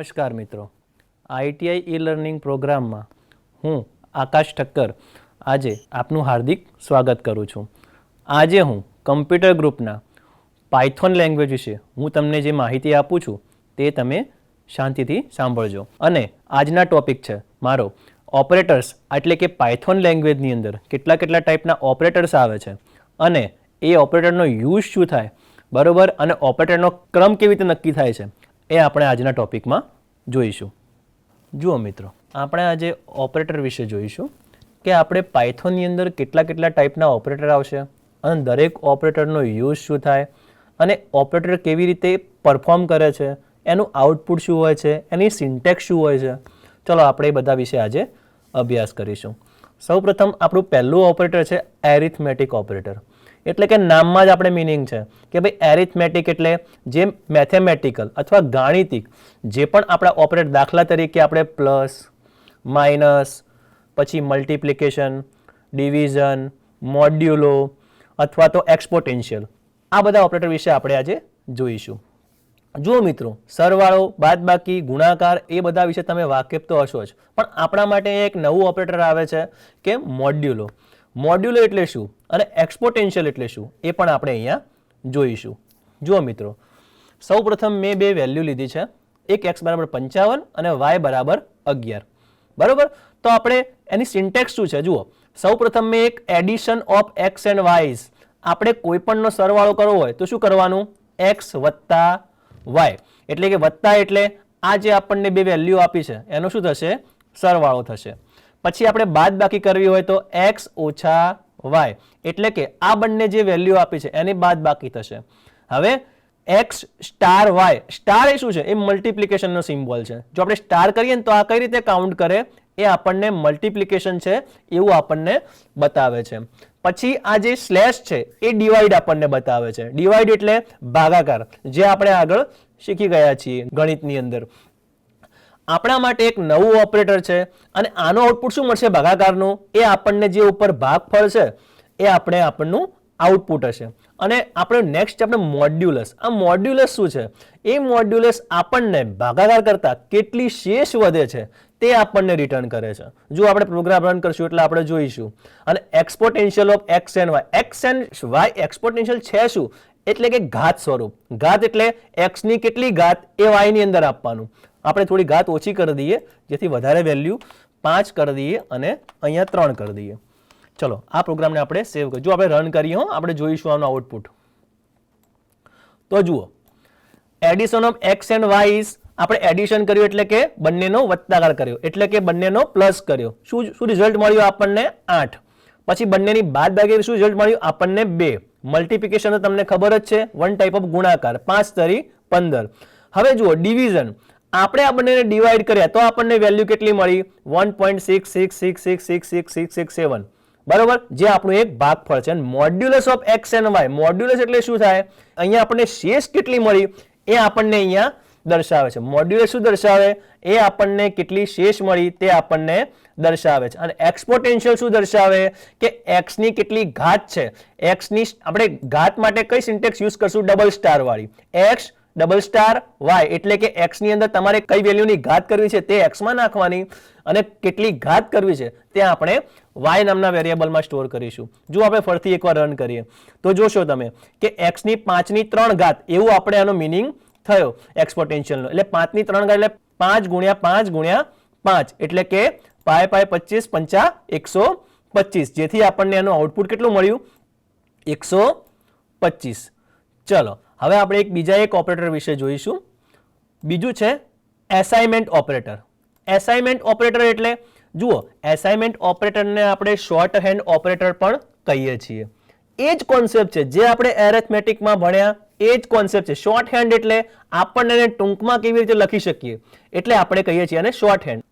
નમસ્કાર મિત્રો, ITI e learning પ્રોગ્રામમાં હું આકાશ ઠક્કર આજે આપનું હાર્દિક સ્વાગત કરું છું. આજે હું કમ્પ્યુટર ગ્રુપના પાયથોન લેંગ્વેજ વિશે હું તમને જે માહિતી આપું છું તે તમે શાંતિથી સાંભળજો. અને આજના ટોપિક છે મારો ઓપરેટર્સ, એટલે કે પાયથોન લેંગ્વેજની અંદર કેટલા ટાઈપના ઓપરેટર્સ આવે છે અને એ ઓપરેટરનો યુઝ શું થાય, બરોબર, અને ઓપરેટરનો ક્રમ કેવી રીતે નક્કી થાય છે એ આપણે આજના ટોપિકમાં જોઈશું. જુઓ મિત્રો, આપણે આજે ઓપરેટર વિશે જોઈશું કે આપણે પાયથોનની અંદર કેટલા ટાઈપના ઓપરેટર આવશે અને દરેક ઓપરેટરનો યુઝ શું થાય અને ઓપરેટર કેવી રીતે પરફોર્મ કરે છે, એનું આઉટપુટ શું હોય છે, એની સિન્ટેક્સ શું હોય છે. ચલો આપણે એ બધા વિશે આજે અભ્યાસ કરીશું. સૌપ્રથમ આપણું પહેલું ઓપરેટર છે એરિથમેટિક ઓપરેટર. એટલે કે નામમાં જ આપણે મિનિંગ છે કે ભાઈ એરિથમેટિક એટલે જે મેથેમેટિકલ અથવા ગાણિતિક જે પણ આપણા ઓપરેટર, દાખલા તરીકે આપણે પ્લસ, માઇનસ, પછી મલ્ટિપ્લિકેશન, ડિવિઝન, મોડ્યુલો અથવા તો એક્સપોટેન્શિયલ, આ બધા ઓપરેટર વિશે આપણે આજે જોઈશું. જુઓ મિત્રો, સરવાળો, બાદબાકી, ગુણાકાર એ બધા વિશે તમે વાકેફ તો હશો જ, પણ આપણા માટે એક નવું ઓપરેટર આવે છે કે મોડ્યુલો. મોડ્યુલો એટલે શું અને એક્સપોટેન્શિયલ એટલે શું એ પણ આપણે અહીંયા જોઈશું. જુઓ મિત્રો, સૌ પ્રથમ મેં બે વેલ્યુ લીધી છે, એક x બરાબર 55 અને y બરાબર 11, બરોબર. તો આપણે એની સિન્ટેક્સ શું છે જુઓ. સૌ પ્રથમ મેં એક addition of x and y, આપણે કોઈ પણનો સરવાળો કરવો હોય તો શું કરવાનું, x વત્તા y, એટલે કે વત્તા એટલે આ જે આપણને બે વેલ્યુ આપી છે એનો શું થશે, સરવાળો થશે. પછી આપણે બાદ બાકી કરવી હોય તો x ઓછા y, એટલે કે આ બંને જે વેલ્યુ આપી છે એની બાદ બાકી થશે. હવે x સ્ટાર y, સ્ટાર એ શું છે, એ મલ્ટિપ્લિકેશનનો સિમ્બોલ છે. જો આપણે સ્ટાર કરીએ ને તો આ કઈ રીતે કાઉન્ટ કરે, એ આપણને મલ્ટિપ્લિકેશન છે એવું આપણને બતાવે છે. પછી આ જે સ્લેશ છે એ ડિવાઈડ આપણને બતાવે છે. ડિવાઈડ એટલે ભાગાકાર, જે આપણે આગળ શીખી ગયા છીએ ગણિતની અંદર. આપણા માટે એક નવું ઓપરેટર છે અને આનો આઉટપુટ શું મળશે ભાગાકારનું, એ આપણને જે ઉપર ભાગફળ છે એ આપણનું આઉટપુટ હશે. અને આપણે નેક્સ્ટ આપણે મોડ્યુલસ. આ મોડ્યુલસ શું છે, એ મોડ્યુલસ આપણને ભાગાકાર કરતા કેટલી શેષ વધે છે તે આપણને રિટર્ન કરે છે. જો આપણે પ્રોગ્રામ રન કરશું એટલે આપણે જોઈશું. અને exponential of x and Y, X and Y exponential છે શું, એટલે કે ઘાત સ્વરૂપ. ઘાત એટલે એક્સ ની કેટલી ઘાત એ વાય ની અંદર આપવાનું. આપણે થોડી ઘાત ઓછી કરી દઈએ જેથી વધારે વેલ્યુ 5 કરી દઈએ અને અહીંયા 3 કરી દઈએ. ચલો આ પ્રોગ્રામને આપણે સેવ કરીએ. જો આપણે રન કરીએ આપણે જોઈશું આનું આઉટપુટ. તો જુઓ, addition of x and y, આપણે એડિશન કર્યું એટલે કે બંનેનો વત્તાકાર કર્યો, એટલે કે બંનેનો પ્લસ કર્યો. શું રિઝલ્ટ મળ્યું આપણને, 8. પછી બંનેની બાદ બાકી શું રિઝલ્ટ મળ્યું આપણને, 2. મલ્ટિપ્લિકેશન તમને ખબર જ છે, વન ટાઈપ ઓફ ગુણાકાર, 5 તરી 15. હવે જુઓ ડિવિઝન, આપણે આ બંનેને ડિવાઈડ કર્યા તો આપણને વેલ્યુ કેટલી મળી, 1.66666667, બરોબર, જે આપણું એક ભાગફળ છે. Modulus of x and y, modulus એટલે શું થાય, અહીંયા આપણને શેષ કેટલી મળી એ આપણને અહીંયા દર્શાવે છે. મોડ્યુલસ શું દર્શાવે, એ આપણને કેટલી શેષ મળી તે આપણને દર્શાવે છે. અને એક્સપોટેન્શિયલ શું દર્શાવે કે x ની કેટલી ઘાત છે. x ની આપણે ઘાત માટે કઈ સિન્ટેક્સ યુઝ કરશું, ડબલ સ્ટાર વાળી. x ડબલ સ્ટાર y, એટલે કે x ની અંદર તમારે કઈ વેલ્યુની ઘાત કરવી છે તે x માં નાખવાની અને કેટલી ઘાત કરવી છે તે આપણે y નામના વેરિયેબલમાં સ્ટોર કરીશું. જો આપણે ફરીથી એકવાર રન કરીએ તો જોશો તમે કે x ની 5 ની 3 ઘાત એવું આપણે આનો મિનિંગ થયો એક્સપોટેન્શિયલનો. એટલે 5 ની 3 ઘાત એટલે 5 ગુણ્યા 5 ગુણ્યા 5, એટલે કે 5 25 5 125, જેથી આપણને એનું આઉટપુટ કેટલું મળ્યું, 125. ચલો હવે આપણે બીજા એક ઓપરેટર વિશે જોઈશું. બીજું છે એસાઇનમેન્ટ ઓપરેટર. એસાઇનમેન્ટ ઓપરેટર એટલે જુઓ, એસાઇનમેન્ટ ઓપરેટરને આપણે શોર્ટ હેન્ડ ઓપરેટર પણ કહીએ છીએ. એ જ કોન્સેપ્ટ છે જે આપણે એરેથમેટિકમાં ભણ્યા, એ જ કોન્સેપ્ટ છે. શોર્ટ હેન્ડ એટલે આપણને ટૂંકમાં કેવી રીતે લખી શકીએ એટલે આપણે કહીએ છીએ અને શોર્ટ હેન્ડ.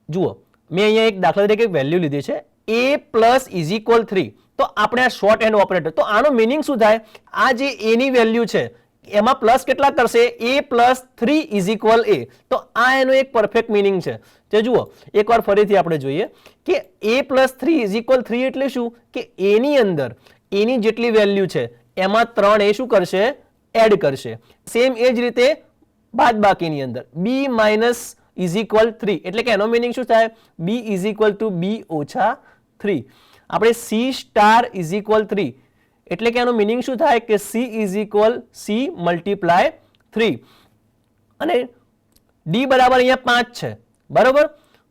જુઓ, મેં અહીંયા એક દાખલા તરીકે એક વેલ્યુ લીધી છે, a પ્લસ ઇઝ ઇક્વલ 3. તો આપણે આ શોર્ટ હેન્ડ ઓપરેટર, તો આનો મિનિંગ શું થાય, આ જે a ની વેલ્યુ છે એમાં પ્લસ કેટલા કરશે, a plus 3 is equal a. તો આ એનો એક પરફેક્ટ મિનિંગ છે. તે જુઓ એકવાર ફરીથી આપણે જોઈએ કે a પ્લસ 3 ઇઝ ઇક્વલ 3 એટલે શું કે a ની અંદર a ની જેટલી વેલ્યુ છે એમાં 3 એ શું કરશે, એડ કરશે. સેમ એ જ રીતે બાદબાકીની અંદર b માઇનસ ઇઝ ઇક્વલ 3 એટલે કે એનો મિનિંગ શું થાય b is equal two b ઓછા 3. આપણે c સ્ટાર ઇઝ ઇક્વલ 3 એટલે કે એનો મિનિંગ શું થાય કે c is equal c multiply 3 અને d બરાબર અહીંયા 5 છે બરોબર.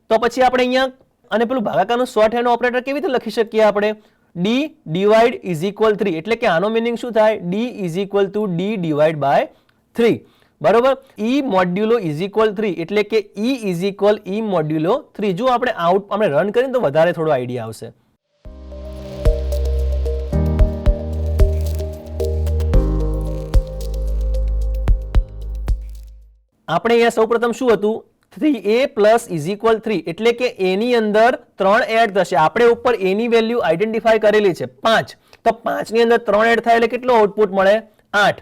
તો પછી આપણે અહીંયા અને પેલું ભાગાકારનું શોર્ટ હેન્ડ ઓપરેટર કેવી રીતે લખી શકીએ આપણે d ડિવાઇડ ઇઝ ઇક્વલ 3 એટલે કે આનો મિનિંગ શું થાય d is equal to d divide by 3 બરોબર. e મોડ્યુલો ઇઝ ઇક્વલ 3 એટલે કે e ઇઝ ઇક્વલ e મોડ્યુલો 3. જો આપણે રન કરીએ તો વધારે થોડો આઈડિયા આવશે. આપણે અહીંયા સૌપ્રથમ શું હતું 3a પ્લસ ઇઝ ઇક્વલ 3 એટલે કે a ની અંદર 3 એડ થશે. આપણે ઉપર a ની વેલ્યુ આઈડેન્ટિફાઈ કરેલી છે 5 તો 5 ની અંદર 3 એડ થાય એટલે કેટલો આઉટપુટ મળે 8.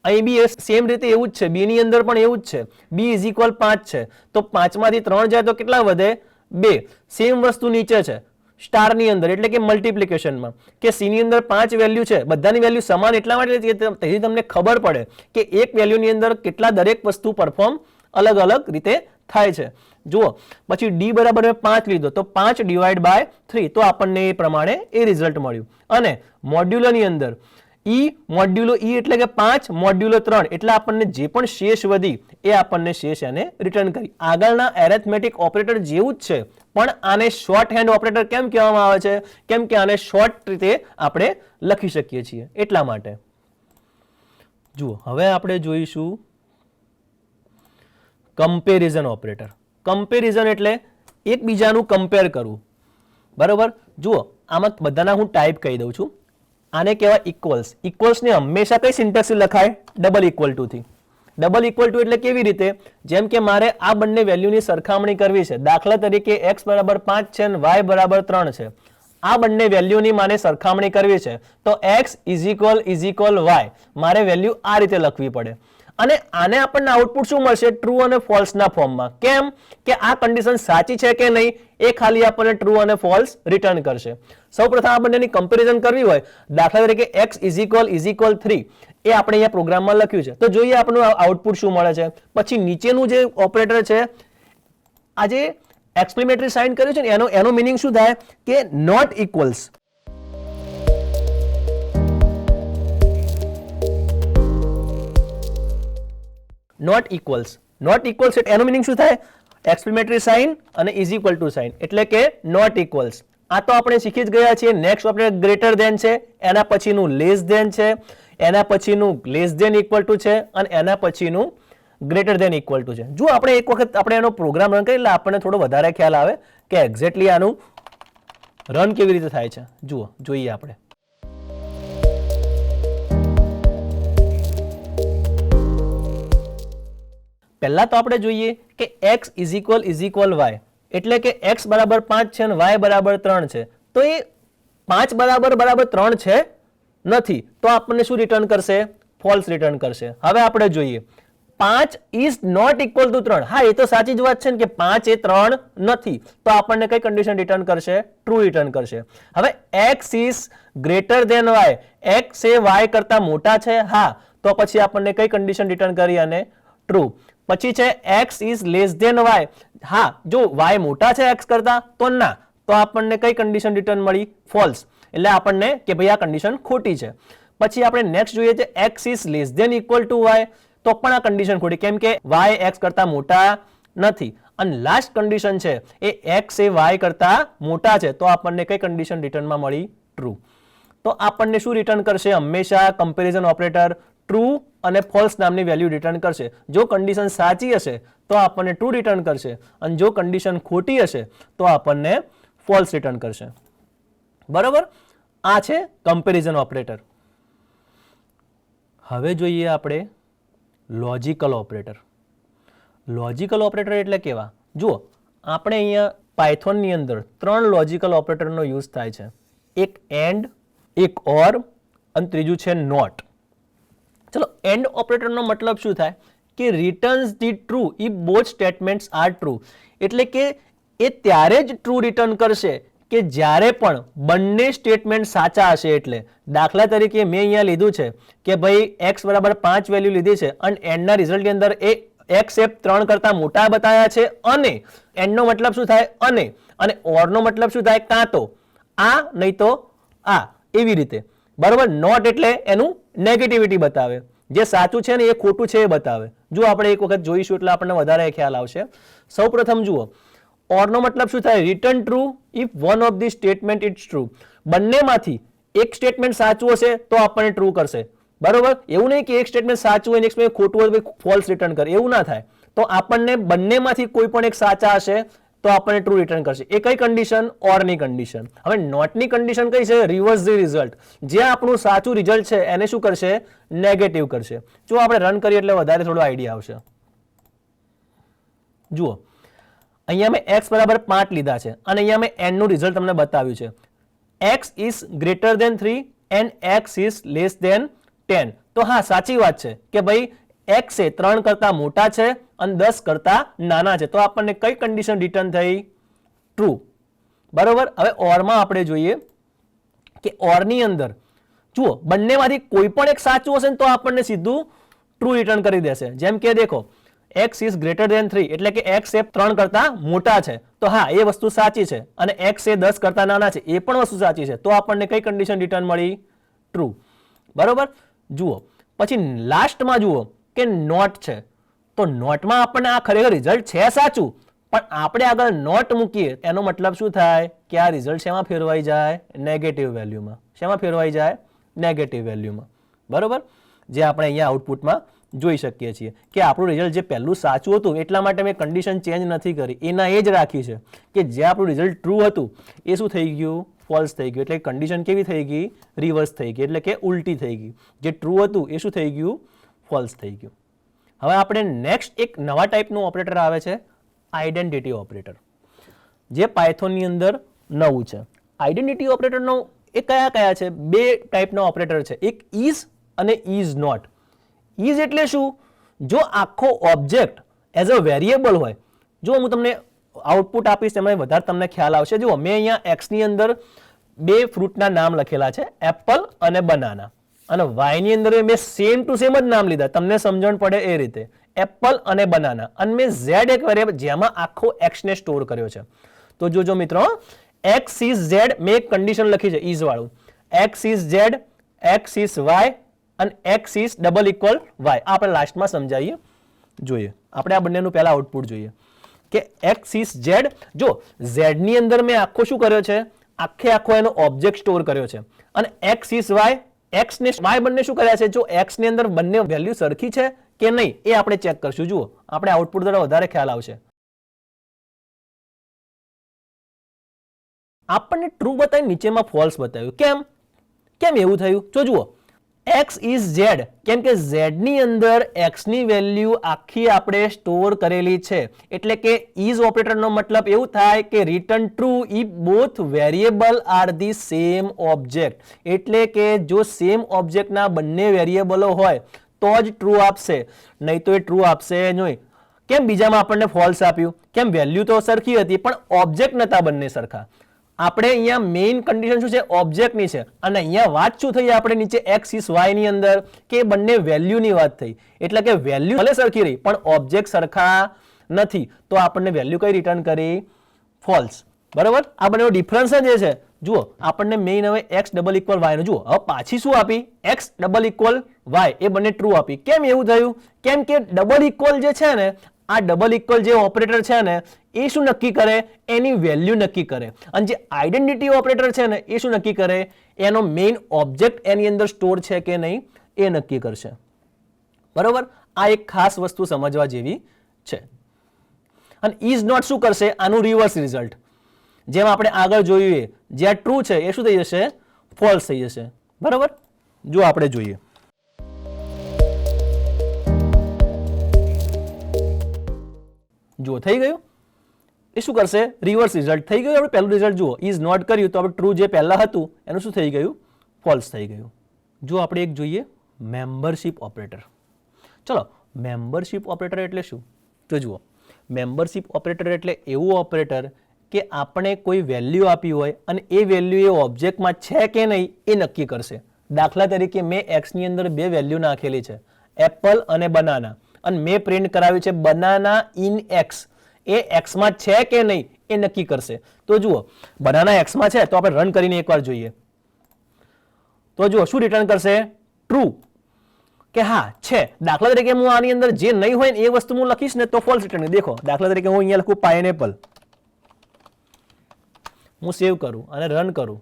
અહીં બી સેમ રીતે એવું જ છે b ની અંદર પણ એવું જ છે b ઇઝ ઇક્વલ 5 છે તો 5 માંથી 3 જાય તો કેટલા વધે 2. સેમ વસ્તુ નીચે છે સ્ટાર ની અંદર એટલે કે મલ્ટીપ્લિકેશનમાં કે c ની અંદર 5 વેલ્યુ છે બધાની વેલ્યુ સમાન એટલા માટે તેથી તમને ખબર પડે કે એક વેલ્યુની અંદર કેટલા દરેક વસ્તુ પરફોર્મ અલગ અલગ રીતે થાય છે. જુઓ પછી d બરાબર 5 લીધો તો 5 ડિવાઇડ બાય 3 તો આપણને એ પ્રમાણે એ રિઝલ્ટ મળ્યું. અને મોડ્યુલોની અંદર e મોડ્યુલો e એટલે કે 5 મોડ્યુલો 3 એટલે આપણને જે પણ શેષ વધી એ આપણને શેષ એને રિટર્ન કરી. આગળના એરેથમેટિક ઓપરેટર જેવું જ છે પણ આને શોર્ટ હેન્ડ ઓપરેટર કેમ કહેવામાં આવે છે કેમ કે આને શોર્ટ રીતે આપણે લખી શકીએ છીએ એટલા માટે. જુઓ હવે આપણે જોઈશું કમ્પેરિઝન ઓપરેટર. કમ્પેરિઝન એટલે એકબીજાનું કમ્પેર કરવું બરોબર. જુઓ આમાં બધાના હું ટાઈપ કહી દઉં છું. આને કહેવાય ઇક્વલ્સ. ઇક્વલ્સને હંમેશા કઈ સિન્ટેક્સ લખાય ડબલ ઇક્વલ ટુ થી. ડબલ ઇક્વલ ટુ એટલે કેવી રીતે જેમ કે મારે આ બંને વેલ્યુની સરખામણી કરવી છે દાખલા તરીકે x બરાબર 5 છે અને y બરાબર 3 છે. આ બંને વેલ્યુની મારે સરખામણી કરવી છે તો x ઇઝ ઇક્વલ y મારે વેલ્યુ આ રીતે લખવી પડે અને આને આપણને આઉટપુટ શું મળશે ટ્રુ અને ફોલ્સ ના ફોર્મમાં. કેમ કે આ કન્ડિશન સાચી છે કે નહીં એ ખાલી આપણને ટ્રુ અને ફોલ્સ રિટર્ન કરશે. સૌપ્રથમ આ બંનેની કમ્પેરિઝન કરવી હોય દાખલા તરીકે x ઇઝ ઇક્વલ 3 એ આપણે અહીંયા પ્રોગ્રામમાં લખ્યું છે તો જોઈએ આપણું આઉટપુટ શું મળે છે. પછી નીચેનું જે ઓપરેટર છે આ જે એક્સક્લેમેટરી સાઇન કર્યું છે ને એનો મિનિંગ શું થાય કે નોટ ઇક્વલ્સ. નોટ ઇક્વલ્સ એનો મિનિંગ શું થાય એક્સક્લેમેટરી સાઇન અને ઇઝ ઇક્વલ ટુ સાઇન એટલે કે નોટ ઇક્વલ્સ. આ તો આપણે શીખી જ ગયા છીએ. નેક્સ્ટ ઓપરેટર ગ્રેટર ધેન છે એના પછીનું લેસ ધેન છે એના પછીનું લેસ ધેન ઇક્વલ ટુ છે અને એના પછીનું ગ્રેટર ધેન ઇક્વલ ટુ છે. જો આપણે એક વખત આપણે એનો પ્રોગ્રામ રન કરીએ એટલે આપણને થોડો વધારે ખ્યાલ આવે કે એક્ઝેક્ટલી આનું રન કેવી રીતે થાય છે. જુઓ જોઈએ આપણે પહેલા તો આપણે જોઈએ કે x ઇઝ ઇક્વલ y એટલે કે x બરાબર 5 છે અને y બરાબર 3 છે તો એ 5 બરાબર 3 છે નથી તો આપણને શું રિટર્ન કરશે ફોલ્સ રિટર્ન કરશે. હવે આપણે જોઈએ 5 ઇઝ નોટ ઇક્વલ ટુ 3. હા એ તો સાચી જ વાત છે ને કે 5 એ 3 નથી તો આપણને કઈ કન્ડિશન રિટર્ન કરશે ટ્રુ રિટર્ન કરશે. હવે x is greater than y x એ y કરતા મોટા છે હા તો પછી આપણને કઈ કન્ડિશન રિટર્ન કરી અને ટ્રુ. પછી છે x is less than y હા જો y મોટા છે x કરતા તો ના તો આપણને કઈ કન્ડિશન રિટર્ન મળી ફોલ્સ એટલે આપણને કે ભાઈ આ કન્ડિશન ખોટી છે. પછી આપણે નેક્સ્ટ જોઈએ છે x is less than equal to y તો પણ આ કન્ડિશન ખોટી કેમ કે y x કરતા મોટા નથી. અને લાસ્ટ કન્ડિશન છે એ x એ y કરતા મોટા છે તો આપણને કઈ કન્ડિશન રિટર્નમાં મળી ટ્રુ. તો આપણને શું રિટર્ન કરશે હંમેશા કમ્પેરિઝન ઓપરેટર ટ્રુ અને ફોલ્સ નામની વેલ્યુ રિટર્ન કરશે. જો કન્ડિશન સાચી હશે તો આપણને ટ્રુ રિટર્ન કરશે અને જો કન્ડિશન ખોટી હશે તો આપણને ફોલ્સ રિટર્ન કરશે. બરાબર આ છે કમ્પેરિઝન ઓપરેટર. હવે જોઈએ આપણે લોજિકલ ઓપરેટર. લોજિકલ ઓપરેટર એટલે કેવા જુઓ આપણે અહીંયા પાયથોનની અંદર 3 લોજિકલ ઓપરેટરનો યુઝ થાય છે. એક એન્ડ એક ઓર અને ત્રીજું છે નોટ. ચલો એન્ડ ઓપરેટરનો મતલબ શું થાય કે returns the true if both statements are true એટલે કે એ ત્યારે જ ટ્રુ રિટર્ન કરશે કે જ્યારે પણ બંને સ્ટેટમેન્ટ સાચા હશે. એટલે દાખલા તરીકે મેં અહીંયા લીધું છે કે ભાઈ x બરાબર 5 વેલ્યુ લીધી છે અને એન્ડના રિઝલ્ટની અંદર એ એક્સ એ 3 કરતા મોટા બતાવ્યા છે અને એન્ડ નો મતલબ શું થાય અને ઓર નો મતલબ શું થાય કાં તો આ નહીં તો આ, એવી રીતે, બરોબર. નોટ એટલે એનું નેગેટિવિટી બતાવે, જે સાચું છે ને એ ખોટું છે એ બતાવે. જો આપણે એક વખત જોઈશું એટલે આપણને વધારે ખ્યાલ આવશે. સૌપ્રથમ જુઓ, ઓર નો મતલબ શું થાય? Return true if one of the statement it's true. બંનેમાંથી એક સ્ટેટમેન્ટ સાચું હશે તો આપણને ટ્રુ કરશે, બરોબર. એવું નહીં કે એક સ્ટેટમેન્ટ સાચું હોય ને એક સ્ટેટમેન્ટ ખોટું હોય તો ફોલ્સ રિટર્ન કરે, એવું ના થાય. તો આપણને બંનેમાંથી કોઈ પણ એક સાચા હશે તો આપણને ટ્રુ રિટર્ન કરશે. એ કઈ કન્ડિશન? ઓરની કન્ડિશન. હવે નોટની કન્ડિશન કઈ છે? Reverse the result. જે આપણું સાચું રિઝલ્ટ છે એને શું કરશે? નેગેટિવ કરશે. જો આપણે રન કરીએ એટલે વધારે થોડો આઈડિયા આવશે. જુઓ, અહીંયા મેં x બરાબર 5 લીધા છે અને અહીંયા મેં n નું રિઝલ્ટ તમને બતાવ્યું છે. x is greater than 3 and x is less than 10. તો હા, સાચી વાત છે કે ભાઈ x એ 3 કરતા મોટા છે અને 10 કરતા નાના છે. તો આપણને કઈ કન્ડિશન રિટર્ન થઈ? ટ્રુ, બરોબર. હવે ઓરમાં આપણે જોઈએ કે ઓરની અંદર જુઓ, બંનેમાંથી કોઈ પણ એક સાચું હશે તો આપણને સીધું ટ્રુ રિટર્ન કરી દેશે. જેમ કે દેખો, x ઇઝ ગ્રેટર ધેન 3 એટલે કે x એ 3 કરતા મોટા છે, તો હા એ વસ્તુ સાચી છે. અને x એ 10 કરતા નાના છે, એ પણ વસ્તુ સાચી છે. તો આપણને કઈ કન્ડિશન રિટર્ન મળી? ટ્રુ, બરોબર. જુઓ, પછી લાસ્ટમાં જુઓ કે નોટ છે. તો નોટમાં આપણને આ ખરેખર રિઝલ્ટ છે સાચું, પણ આપણે આગળ નોટ મૂકીએ એનો મતલબ શું થાય? કે આ રિઝલ્ટ શેમાં ફેરવાઈ જાય? નેગેટિવ વેલ્યુમાં. શેમાં ફેરવાઈ જાય? નેગેટિવ વેલ્યુમાં, બરોબર. જે આપણે અહીંયા આઉટપુટમાં જોઈ શકીએ છીએ કે આપણું રિઝલ્ટ જે પહેલું સાચું હતું એટલા માટે મેં કન્ડિશન ચેન્જ નથી કરી, એના એ જ રાખી છે કે જે આપણું રિઝલ્ટ ટ્રુ હતું એ શું થઈ ગયું? ફોલ્સ થઈ ગયું. એટલે કન્ડિશન કેવી થઈ ગઈ? રિવર્સ થઈ ગઈ, એટલે કે ઉલટી થઈ ગઈ. જે ટ્રુ હતું એ શું થઈ ગયું? ફોલ્સ થઈ ગયું. હવે આપણે નેક્સ્ટ એક નવા ટાઈપનું ઓપરેટર આવે છે, આઈડેન્ટિટી ઓપરેટર, જે પાયથોનની અંદર નવું છે. આઈડેન્ટિટી ઓપરેટરનો એ કયા કયા છે? બે ટાઈપના ઓપરેટર છે, એક ઇઝ અને ઇઝ નોટ. ઇઝ એટલે શું? જો આખો ઓબ્જેક્ટ એઝ અ વેરિયેબલ હોય. જો હું તમને આઉટપુટ આપીશ તેમાં વધારે તમને ખ્યાલ આવશે. જુઓ, મેં અહીંયા એક્સ ની અંદર બે ફ્રૂટના નામ લખેલા છે, એપલ અને બનાના, અને વાય ની અંદર મેં સેમ ટુ સેમ જ નામ લીધા, તમને સમજણ પડે એ રીતે, એપલ અને બનાના. અને મેં ઝેડ એક વેરિયેબલ જેમાં આખો એક્સ ને સ્ટોર કર્યો છે. તો જોજો મિત્રો, એક્સ ઇઝ ઝેડ, મેં એક કન્ડિશન લખી છે ઇઝ વાળું, x is Z, x is why અને x is double equal y. આપણે લાસ્ટમાં સમજાવીએ, જોઈએ. આપણે આ બંનેનું પહેલા આઉટપુટ જોઈએ કે x ઇઝ z. જો z ની અંદર મેં આખો શું કર્યો છે? આખો એનો ઓબ્જેક્ટ સ્ટોર કર્યો છે. અને x ઇઝ y, x ને y બંને શું કર્યા છે? જો x ની અંદર બંને વેલ્યુ સરખી છે કે નહીં એ આપણે ચેક કરશું. જુઓ, આપણે આઉટપુટ દ્વારા વધારે ખ્યાલ આવશે. આપણને ટ્રુ બતાવી, નીચેમાં ફોલ્સ બતાવ્યું. કેમ એવું થયું? જો જુઓ, x ઇઝ z, કેમ કે z ની અંદર x ની વેલ્યુ આખી આપણે સ્ટોર કરેલી છે. એટલે કે ઇઝ ઓપરેટરનો મતલબ એવું થાય કે return true if both variable are the same object. એટલે કે જો સેમ ઓબ્જેક્ટના બંને વેરિયેબલો હોય તો જ ટ્રુ આપશે, નહીં તો એ ટ્રુ આપશે નહીં. કેમ બીજામાં આપણને ફોલ્સ આપ્યું? કેમ વેલ્યુ તો સરખી હતી પણ ઓબ્જેક્ટ નતા બંને સરખા. આપણે અહીંયા મેઇન કન્ડિશન શું છે? ઓબ્જેક્ટની છે. અને અહીંયા વાત શું થઈ? આપણે નીચે x ઇઝ y ની અંદર કે બંને વેલ્યુની વાત થઈ. એટલે કે વેલ્યુ ભલે સરખી રહી પણ ઓબ્જેક્ટ સરખા નથી, તો આપણને વેલ્યુ કઈ રિટર્ન કરી? ફોલ્સ, બરોબર. આ બંનેનો ડિફરન્સ જ છે. જુઓ, આપણને મેઇન હવે x ડબલ ઇક્વલ y નું, જુઓ હવે પાછી શું આપી? x ડબલ ઇક્વલ y, એ બંને ટ્રુ આપી. કેમ એવું થયું? કેમ કે ડબલ ઇક્વલ જે છે ને, આ ડબલ ઇક્વલ જે ઓપરેટર છે ને એ શું નક્કી કરે? એની વેલ્યુ નક્કી કરે. અને જે આઈડેન્ટિટી ઓપરેટર છે ને એ શું નક્કી કરે? એનો મેઇન ઓબ્જેક્ટ એની અંદર સ્ટોર છે કે નહીં એ નક્કી કરશે, બરોબર. આ એક ખાસ વસ્તુ સમજવા જેવી છે. અને ઇઝ નોટ શું કરશે? આનું રિવર્સ રિઝલ્ટ. જેમ આપણે આગળ જોઈએ, જ્યાં ટ્રુ છે એ શું થઈ જશે? ફોલ્સ થઈ જશે, બરોબર. જો આપણે જોઈએ, જુઓ થઈ ગયું. એ શું કરશે? રિવર્સ રિઝલ્ટ થઈ ગયું. આપણે પહેલું રિઝલ્ટ જુઓ, ઇઝ નોટ કર્યું તો આપણે ટ્રુ જે પહેલા હતું એનું શું થઈ ગયું? ફોલ્સ થઈ ગયું. જો આપણે એક જોઈએ મેમ્બરશિપ ઓપરેટર. ચલો, મેમ્બરશિપ ઓપરેટર એટલે શું? તો જુઓ, મેમ્બરશિપ ઓપરેટર એટલે એવું ઓપરેટર કે આપણે કોઈ વેલ્યુ આપી હોય અને એ વેલ્યુ એ ઓબ્જેક્ટમાં છે કે નહીં એ નક્કી કરશે. દાખલા તરીકે મેં એક્સ ની અંદર બે વેલ્યુ નાખેલી છે, એપલ અને બનાના, અને મેં પ્રિન્ટ કરાવ્યું છે બનાના ઇન એક્સ, એ એક્સમાં છે કે નહીં એ નક્કી કરશે. તો જુઓ બનાના એક્સમાં છે તો આપણે રન કરીને એકવાર જોઈએ. તો જુઓ શું રિટર્ન કરશે? ટ્રુ, કે હા છે. દાખલા તરીકે હું આની અંદર જે નહીં હોય ને એ વસ્તુ હું લખીશ ને તો ફોલ્સ રિટર્ન. દેખો દાખલા તરીકે હું અહીંયા લખું પાઇનેપલ, હું સેવ કરું અને રન કરું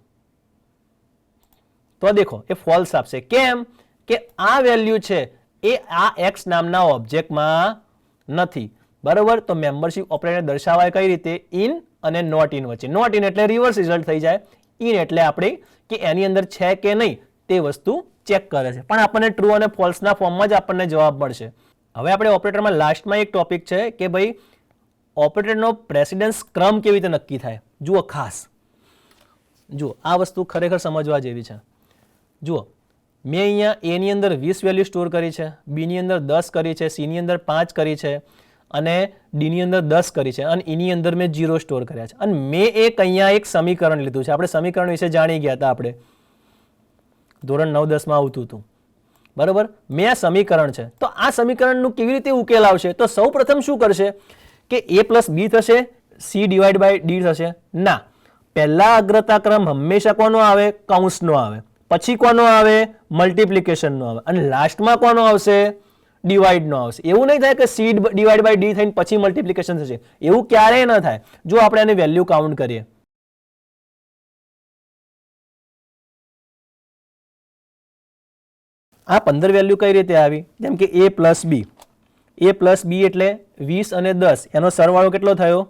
તો દેખો એ ફોલ્સ આપશે. કેમ? કે આ વેલ્યુ છે એ આ એક્સ નામના ઓબ્જેક્ટમાં નથી. બરોબર. તો મેમ્બરશિપ ઓપરેટર દર્શાવાય કઈ રીતે? ઇન અને નોટ ઇન વચ્ચે. નોટ ઇન એટલે રિવર્સ રિઝલ્ટ થઈ જાય, ઇન એટલે આપણે કે એની અંદર છે કે નહીં તે વસ્તુ ચેક કરે છે, પણ આપણને ટ્રુ અને ફોલ્સના ફોર્મમાં જ આપણને જવાબ મળશે. હવે આપણે ઓપરેટરમાં લાસ્ટમાં એક ટોપિક છે કે ભાઈ ઓપરેટરનો પ્રેસિડન્સ ક્રમ કેવી રીતે નક્કી થાય. જુઓ ખાસ જુઓ આ વસ્તુ ખરેખર સમજવા જેવી છે. જુઓ મેં અહીંયા એની અંદર 20 વેલ્યુ સ્ટોર કરી છે, બીની અંદર 10 કરી છે, સીની અંદર 5 કરી છે અને ડીની અંદર 10 કરી છે અને ઈની અંદર મેં 0 સ્ટોર કર્યા છે. અને મેં અહીંયા એક સમીકરણ લીધું છે. આપણે સમીકરણ વિશે જાણી ગયા હતા, આપણે ધોરણ 9-10 માં આવતું હતું. બરોબર. મેં આ સમીકરણ છે તો આ સમીકરણનું કેવી રીતે ઉકેલ આવશે? તો સૌ પ્રથમ શું કરશે કે a પ્લસ બી થશે, c ડિવાઈડ બાય ડી થશે. ના, પહેલા અગ્રતા ક્રમ હંમેશા કોનો આવે? કૌંસનો આવે. પછી કોનો આવે? મલ્ટિપ્લિકેશનનો આવે. અને લાસ્ટમાં કોનો આવશે? ડિવાઈડનો આવશે. એવું નહીં થાય કે c ડિવાઈડ બાય ડી થઈને પછી મલ્ટિપ્લિકેશન થશે, એવું ક્યારેય ન થાય. જો આપણે આની વેલ્યુ કાઉન્ટ કરીએ, આ 15 વેલ્યુ કઈ રીતે આવી? જેમ કે a plus B, a plus B એટલે 20 અને 10, એનો સરવાળો કેટલો થયો?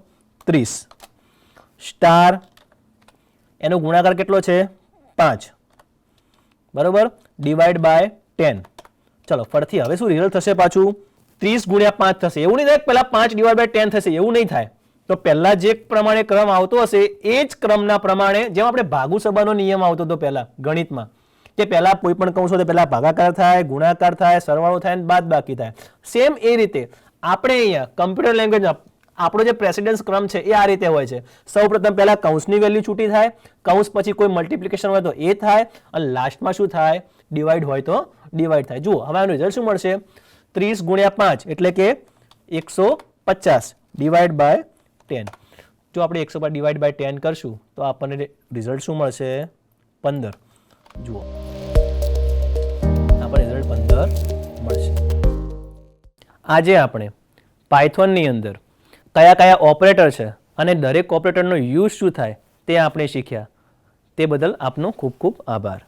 30. સ્ટાર એનો ગુણાકાર કેટલો છે? 5. બરોબર. Divide by 10. ચલો ફરીથી હવે શું રિઝલ્ટ થશે? પાછું 30 ગુણ્યા 5 થશે. એવું નહીં થાય પહેલા 5 ડિવાઈડ બાય 10 થશે, એવું નહીં થાય. તો પહેલા જે પ્રમાણે ક્રમ આવતો હશે એ જ ક્રમના પ્રમાણે, જેમ આપણે ભાગુ સભાનો નિયમ આવતો હતો પહેલા ગણિતમાં, કે પહેલા કોઈ પણ કૌંસ હોય તો પહેલા ભાગાકાર થાય, ગુણાકાર થાય, સરવાળો થાય અને બાદબાકી થાય. સેમ એ રીતે આપણે અહીંયા કમ્પ્યુટર લેંગ્વેજમાં આપણો જે પ્રેસિડન્સ ક્રમ છે એ આ રીતે હોય છે. સૌપ્રથમ પહેલા કૌંસની વેલ્યુ છૂટી થાય, કૌંસ પછી કોઈ મલ્ટિપ્લિકેશન હોય તો એ થાય અને લાસ્ટમાં શું થાય? ડિવાઈડ હોય તો ડિવાઈડ થાય. જુઓ હવે આનું રિઝલ્ટ શું મળશે? 30 ગુણ્યા 5 એટલે કે 150 ડિવાઈડ બાય 10. જો આપણે 150 ડિવાઈડ બાય 10 કરશું તો આપણને રિઝલ્ટ શું મળશે? 15. જુઓ આપણને રિઝલ્ટ 15 મળશે. આજે આપણે પાયથોનની અંદર કયા કયા ઓપરેટર છે અને દરેક ઓપરેટરનો યુઝ શું થાય તે આપણે શીખ્યા. તે બદલ આપનો ખૂબ ખૂબ આભાર.